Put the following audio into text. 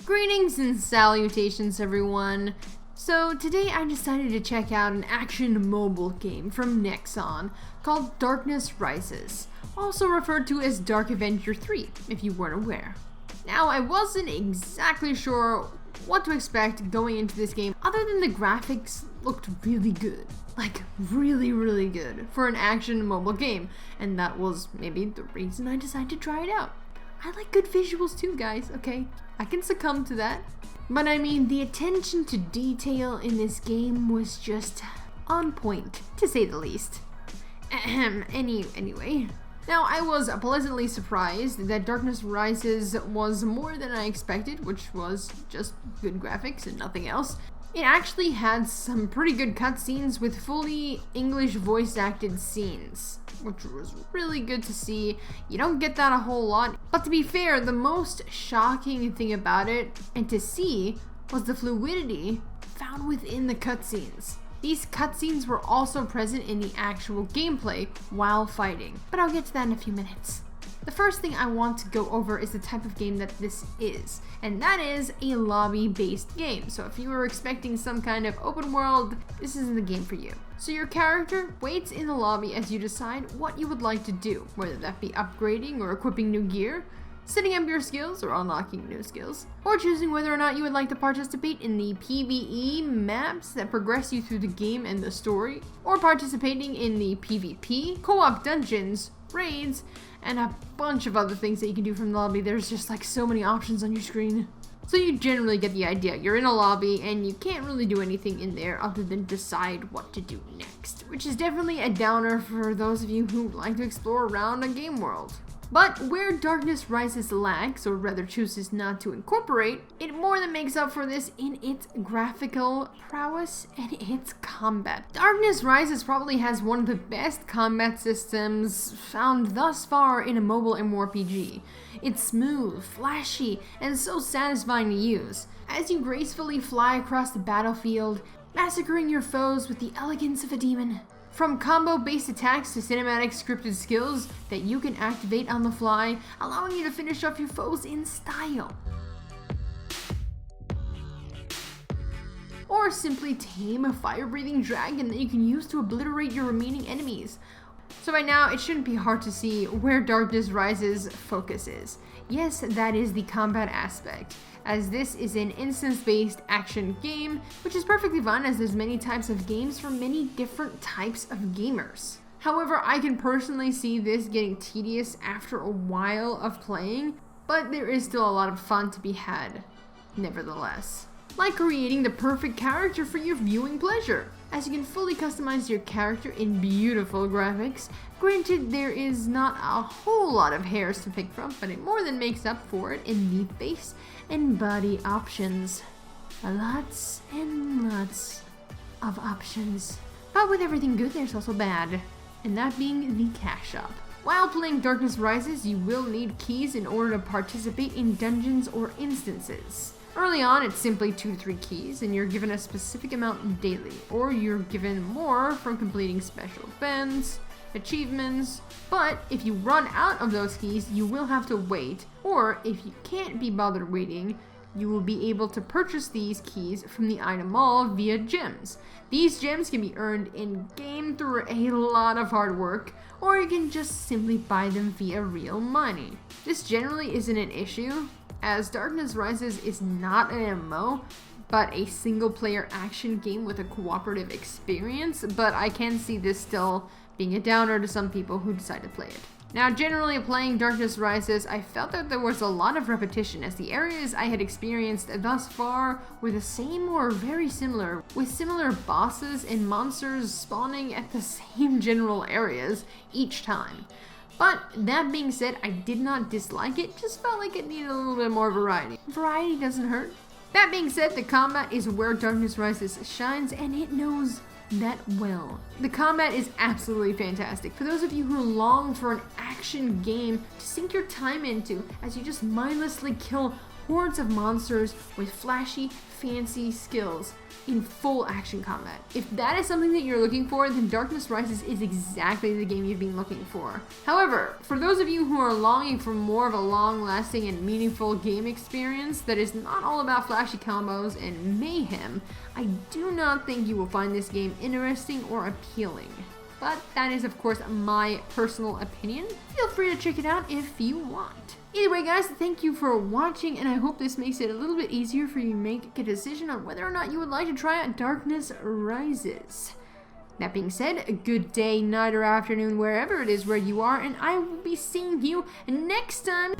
Greetings and salutations, everyone. So today I decided to check out an action mobile game from Nexon called Darkness Rises, also referred to as Dark Avenger 3, if you weren't aware. Now, I wasn't exactly sure what to expect going into this game, other than the graphics looked really good. Like, really good for an action mobile game, and that was maybe the reason I decided to try it out. I like good visuals too, guys, okay? I can succumb to that. But I mean, the attention to detail in this game was just on point, to say the least. Anyway. Now, I was pleasantly surprised that Darkness Rises was more than I expected, which was just good graphics and nothing else. It actually had some pretty good cutscenes with fully English voice acted scenes, which was really good to see. You don't get that a whole lot, but to be fair, the most shocking thing about it, and to see, was the fluidity found within the cutscenes. These cutscenes were also present in the actual gameplay while fighting, but I'll get to that in a few minutes. The first thing I want to go over is the type of game that this is, and that is a lobby-based game. So if you were expecting some kind of open world, this isn't the game for you. So your character waits in the lobby as you decide what you would like to do, whether that be upgrading or equipping new gear, setting up your skills or unlocking new skills, or choosing whether or not you would like to participate in the PvE maps that progress you through the game and the story, or participating in the PvP, co-op dungeons, raids, and a bunch of other things that you can do from the lobby. There's just like so many options on your screen. So you generally get the idea. You're in a lobby and you can't really do anything in there other than decide what to do next, which is definitely a downer for those of you who like to explore around a game world. But where Darkness Rises lacks, or rather chooses not to incorporate, it more than makes up for this in its graphical prowess and its combat. Darkness Rises probably has one of the best combat systems found thus far in a mobile MMORPG. It's smooth, flashy, and so satisfying to use, as you gracefully fly across the battlefield, massacring your foes with the elegance of a demon. From combo-based attacks to cinematic scripted skills that you can activate on the fly, allowing you to finish off your foes in style. Or simply tame a fire-breathing dragon that you can use to obliterate your remaining enemies. So by now, it shouldn't be hard to see where Darkness Rises' focus is. Yes, that is the combat aspect, as this is an instance-based action game, which is perfectly fine as there's many types of games for many different types of gamers. However, I can personally see this getting tedious after a while of playing, but there is still a lot of fun to be had, nevertheless. Like creating the perfect character for your viewing pleasure, as you can fully customize your character in beautiful graphics. Granted, there is not a whole lot of hairs to pick from, but it more than makes up for it in the face and body options. Lots and lots of options. But with everything good, there's also bad, and that being the cash shop. While playing Darkness Rises, you will need keys in order to participate in dungeons or instances. Early on, it's simply 2 to 3 keys, and you're given a specific amount daily, or you're given more from completing special events, achievements, but if you run out of those keys, you will have to wait, or if you can't be bothered waiting, you will be able to purchase these keys from the item mall via gems. These gems can be earned in-game through a lot of hard work, or you can just simply buy them via real money. This generally isn't an issue, as Darkness Rises is not an MMO, but a single-player action game with a cooperative experience, but I can see this still being a downer to some people who decide to play it. Now, generally playing Darkness Rises, I felt that there was a lot of repetition, as the areas I had experienced thus far were the same or very similar, with similar bosses and monsters spawning at the same general areas each time. But that being said, I did not dislike it, just felt like it needed a little bit more variety. Variety doesn't hurt. That being said, the combat is where Darkness Rises shines, and it knows that well. The combat is absolutely fantastic. For those of you who long for an action game to sink your time into, as you just mindlessly kill hordes of monsters with flashy, fancy skills in full action combat. If that is something that you're looking for, then Darkness Rises is exactly the game you've been looking for. However, for those of you who are longing for more of a long-lasting and meaningful game experience that is not all about flashy combos and mayhem, I do not think you will find this game interesting or appealing. But that is, of course, my personal opinion. Feel free to check it out if you want. Either way, guys, thank you for watching, and I hope this makes it a little bit easier for you to make a decision on whether or not you would like to try out Darkness Rises. That being said, a good day, night, or afternoon, wherever it is where you are, and I will be seeing you next time.